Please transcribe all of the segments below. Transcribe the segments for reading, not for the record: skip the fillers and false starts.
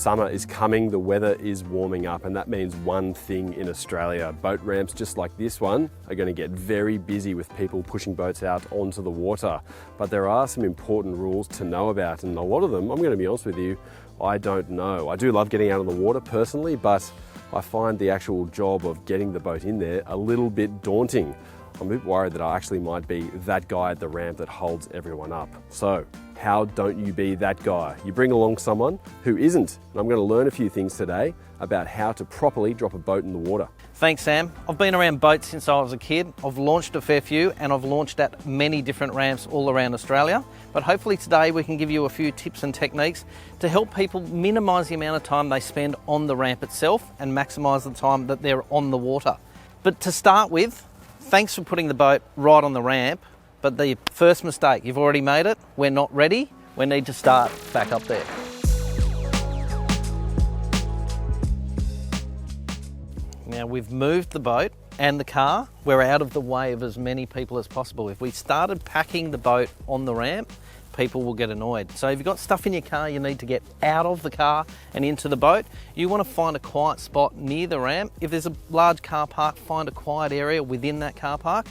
Summer is coming, the weather is warming up, and that means one thing in Australia. Boat ramps just like this one are going to get very busy with people pushing boats out onto the water. But there are some important rules to know about, and a lot of them, I'm going to be honest with you, I don't know. I do love getting out on the water personally, but I find the actual job of getting the boat in there a little bit daunting. I'm a bit worried that I actually might be that guy at the ramp that holds everyone up. So, how don't you be that guy? You bring along someone who isn't. And I'm going to learn a few things today about how to properly drop a boat in the water. Thanks, Sam. I've been around boats since I was a kid. I've launched a fair few, and I've launched at many different ramps all around Australia. But hopefully today we can give you a few tips and techniques to help people minimise the amount of time they spend on the ramp itself and maximise the time that they're on the water. But to start with, thanks for putting the boat right on the ramp. But the first mistake, you've already made it. We're not ready. We need to start back up there. Now we've moved the boat and the car. We're out of the way of as many people as possible. If we started packing the boat on the ramp, people will get annoyed. So if you've got stuff in your car you need to get out of the car and into the boat, you want to find a quiet spot near the ramp. If there's a large car park, find a quiet area within that car park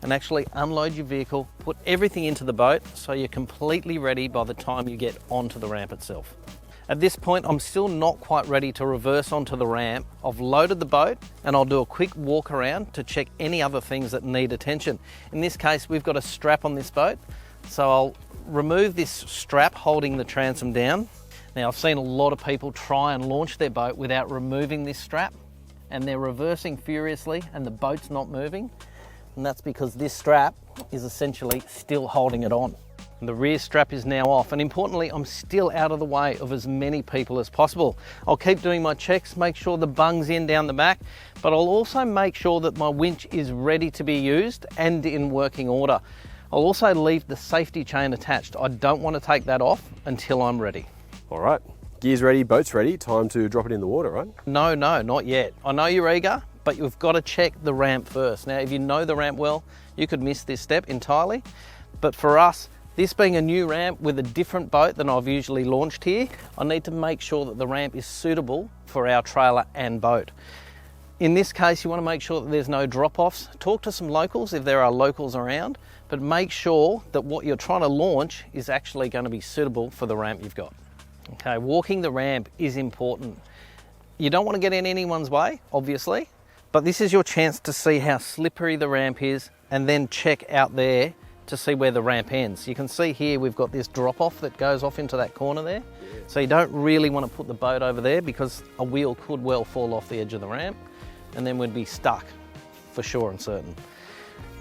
and actually unload your vehicle, put everything into the boat so you're completely ready by the time you get onto the ramp itself. At this point, I'm still not quite ready to reverse onto the ramp. I've loaded the boat and I'll do a quick walk around to check any other things that need attention. In this case, we've got a strap on this boat, so I'll remove this strap holding the transom down. Now, I've seen a lot of people try and launch their boat without removing this strap, and they're reversing furiously and the boat's not moving. And that's because this strap is essentially still holding it on. And the rear strap is now off, and importantly, I'm still out of the way of as many people as possible. I'll keep doing my checks, make sure the bung's in down the back, but I'll also make sure that my winch is ready to be used and in working order. I'll also leave the safety chain attached. I don't want to take that off until I'm ready. All right, gear's ready, boat's ready, time to drop it in the water, right? No, not yet. I know you're eager, but you've got to check the ramp first. Now, if you know the ramp well, you could miss this step entirely. But for us, this being a new ramp with a different boat than I've usually launched here, I need to make sure that the ramp is suitable for our trailer and boat. In this case, you want to make sure that there's no drop-offs. Talk to some locals if there are locals around, but make sure that what you're trying to launch is actually going to be suitable for the ramp you've got. Okay, walking the ramp is important. You don't want to get in anyone's way, obviously, but this is your chance to see how slippery the ramp is and then check out there to see where the ramp ends. You can see here we've got this drop off that goes off into that corner there. Yeah. So you don't really want to put the boat over there because a wheel could well fall off the edge of the ramp and then we'd be stuck for sure and certain.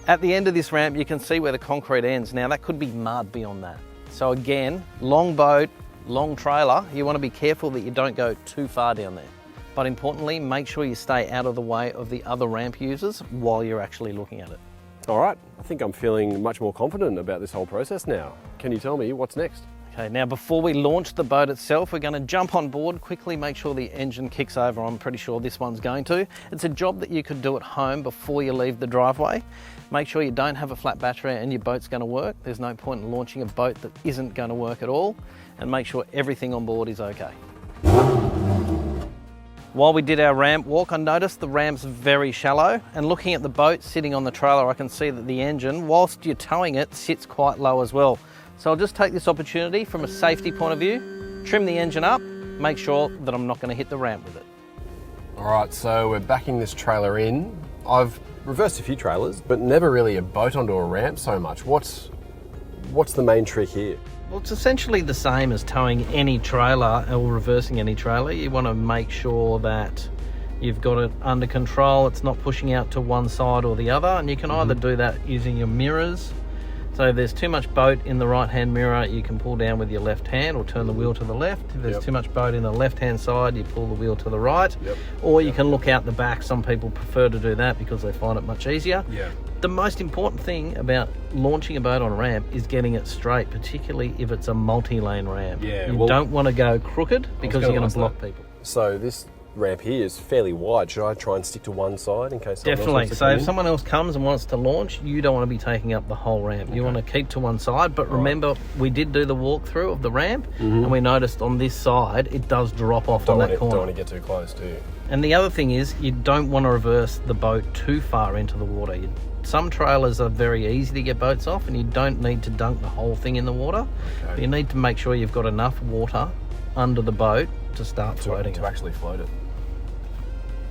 At the end of this ramp you can see where the concrete ends. Now that could be mud beyond that. So again, long boat, long trailer, you want to be careful that you don't go too far down there. But importantly, make sure you stay out of the way of the other ramp users while you're actually looking at it. All right, I think I'm feeling much more confident about this whole process now. Can you tell me what's next? Okay, now before we launch the boat itself, we're going to jump on board, quickly make sure the engine kicks over. I'm pretty sure this one's going to. It's a job that you could do at home before you leave the driveway. Make sure you don't have a flat battery and your boat's going to work. There's no point in launching a boat that isn't going to work at all, and make sure everything on board is okay. While we did our ramp walk, I noticed the ramp's very shallow, and looking at the boat sitting on the trailer, I can see that the engine, whilst you're towing it, sits quite low as well. So I'll just take this opportunity from a safety point of view, trim the engine up, make sure that I'm not going to hit the ramp with it. All right, so we're backing this trailer in. I've reversed a few trailers, but never really a boat onto a ramp so much. What's the main trick here? Well, it's essentially the same as towing any trailer or reversing any trailer. You want to make sure that you've got it under control, it's not pushing out to one side or the other, and you can either do that using your mirrors. So if there's too much boat in the right hand mirror, you can pull down with your left hand or turn the wheel to the left. If there's too much boat in the left hand side, you pull the wheel to the right. Or you can look out the back. Some people prefer to do that because they find it much easier. The most important thing about launching a boat on a ramp is getting it straight, particularly if it's a multi-lane ramp. You don't want to go crooked because you're going to block people. So this ramp here is fairly wide. Should I try and stick to one side in case someone else Definitely. wants to So come if in? someone else comes and wants to launch, you don't want to be taking up the whole ramp. You want to keep to one side. But remember, we did do the walkthrough of the ramp, and we noticed on this side it does drop off on that corner. Don't want to get too close, do you? And the other thing is, you don't want to reverse the boat too far into the water. Some trailers are very easy to get boats off, and you don't need to dunk the whole thing in the water. Okay. But you need to make sure you've got enough water under the boat to start floating To it. actually float it.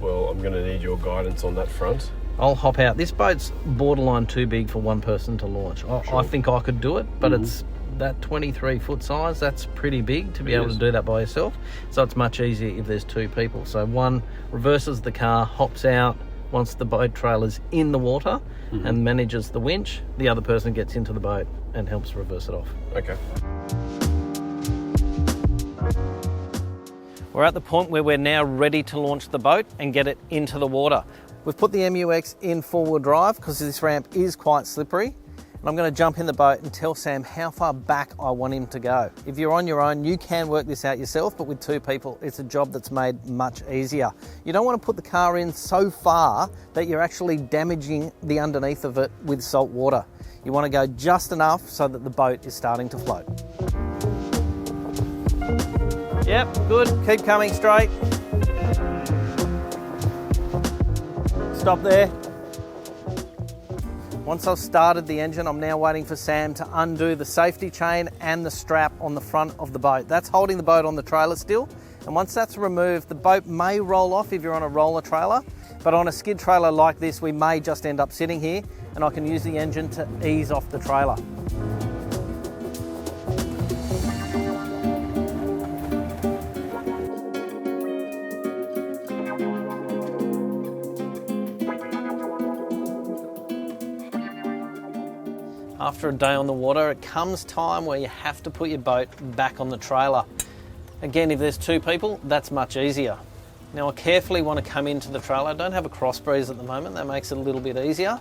Well, I'm going to need your guidance on that front. I'll hop out. This boat's borderline too big for one person to launch. I think I could do it, but it's that 23 foot size, that's pretty big to be able to do that by yourself. So it's much easier if there's two people. So one reverses the car, hops out once the boat trailer's in the water and manages the winch. The other person gets into the boat and helps reverse it off. Okay. We're at the point where we're now ready to launch the boat and get it into the water. We've put the MUX in four-wheel drive because this ramp is quite slippery. And I'm going to jump in the boat and tell Sam how far back I want him to go. If you're on your own, you can work this out yourself, but with two people, it's a job that's made much easier. You don't want to put the car in so far that you're actually damaging the underneath of it with salt water. You want to go just enough so that the boat is starting to float. Yep, good. Keep coming straight. Stop there. Once I've started the engine, I'm now waiting for Sam to undo the safety chain and the strap on the front of the boat. That's holding the boat on the trailer still. And once that's removed, the boat may roll off if you're on a roller trailer, but on a skid trailer like this, we may just end up sitting here and I can use the engine to ease off the trailer. After a day on the water, it comes time where you have to put your boat back on the trailer. Again, if there's two people, that's much easier. Now I carefully want to come into the trailer. I don't have a cross breeze at the moment, that makes it a little bit easier.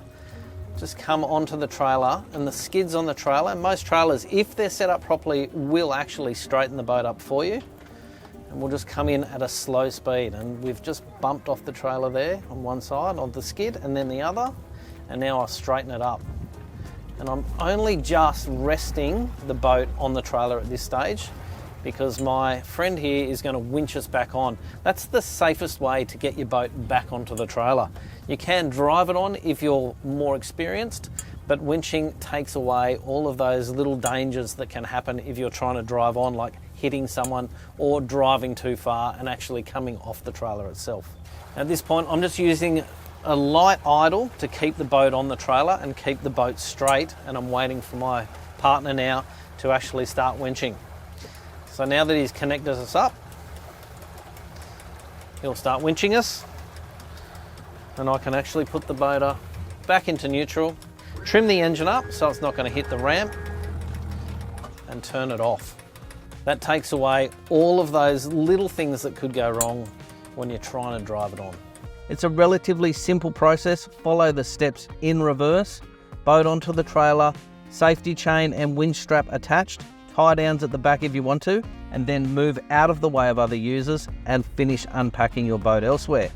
Just come onto the trailer and the skids on the trailer. Most trailers, if they're set up properly, will actually straighten the boat up for you. And we'll just come in at a slow speed. And we've just bumped off the trailer there on one side of the skid and then the other. And now I'll straighten it up. And I'm only just resting the boat on the trailer at this stage because my friend here is going to winch us back on. That's the safest way to get your boat back onto the trailer. You can drive it on if you're more experienced, but winching takes away all of those little dangers that can happen if you're trying to drive on, like hitting someone or driving too far and actually coming off the trailer itself. At this point, I'm just using a light idle to keep the boat on the trailer and keep the boat straight, and I'm waiting for my partner now to actually start winching. So now that he's connected us up, he'll start winching us and I can actually put the boat back into neutral, trim the engine up so it's not going to hit the ramp and turn it off. That takes away all of those little things that could go wrong when you're trying to drive it on. It's a relatively simple process. Follow the steps in reverse. Boat onto the trailer, safety chain and winch strap attached, tie downs at the back if you want to, and then move out of the way of other users and finish unpacking your boat elsewhere.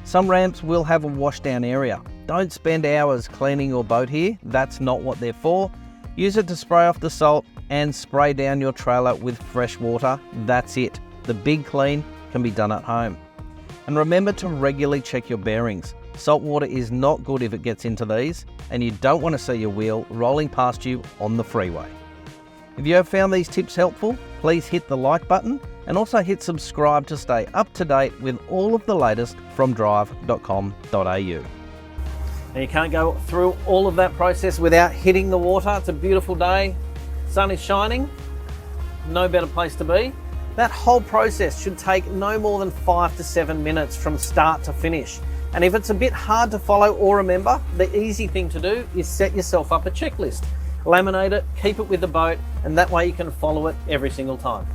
Some ramps will have a washdown area. Don't spend hours cleaning your boat here. That's not what they're for. Use it to spray off the salt and spray down your trailer with fresh water. That's it. The big clean can be done at home. And remember to regularly check your bearings. Salt water is not good if it gets into these, and you don't want to see your wheel rolling past you on the freeway. If you have found these tips helpful, please hit the like button and also hit subscribe to stay up to date with all of the latest from Drive.com.au. Now you can't go through all of that process without hitting the water. It's a beautiful day, sun is shining, no better place to be. That whole process should take no more than 5 to 7 minutes from start to finish. And if it's a bit hard to follow or remember, the easy thing to do is set yourself up a checklist. Laminate it, keep it with the boat, and that way you can follow it every single time.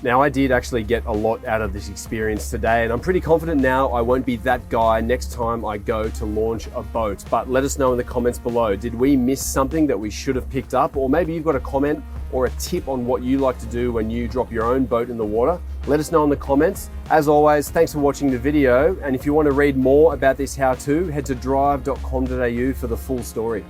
Now, I did actually get a lot out of this experience today, and I'm pretty confident now I won't be that guy next time I go to launch a boat. But let us know in the comments below, did we miss something that we should have picked up? Or maybe you've got a comment or a tip on what you like to do when you drop your own boat in the water, let us know in the comments. As always, thanks for watching the video, and if you want to read more about this how-to, head to Drive.com.au for the full story.